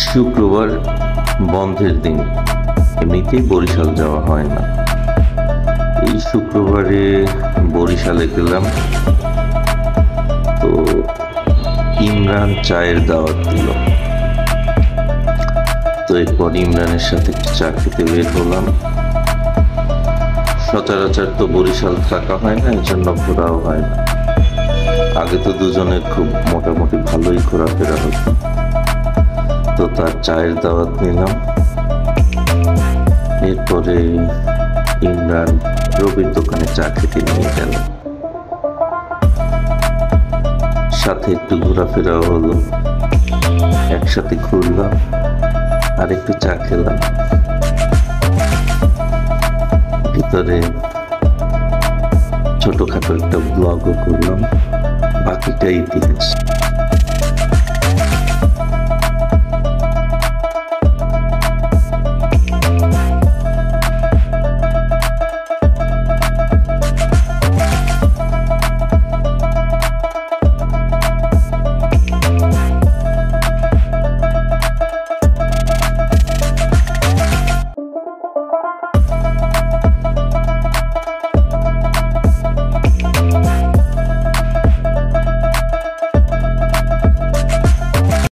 শুক্রবার বন্ধের দিন, এমনিতেই বরিশাল যাওয়া হয় না। এই শুক্রবারে বরিশালে গেলাম, তো ইমরান চায়ের দাওয়াত দিল। তো এরপর ইমরানের সাথে একটু চা খেতে বের হলাম। সচরাচর তো বরিশাল থাকা হয় না, এই জন্য ঘোরাও হয় না। আগে তো দুজনের খুব মোটামুটি ভালোই ঘোরাফেরা হতো। তো তার চায়ের দাওয়াত নিলাম। এরপরে ইমরান রবির দোকানে চা খেতে নিয়ে গেল, সাথে একটু ঘোরাফেরাও হলো। একসাথে ঘুরলাম আর একটু চা খেলাম। ভিতরে ছোটখাটো একটা ব্লগও করলাম। বাকিটা ইতিহাস।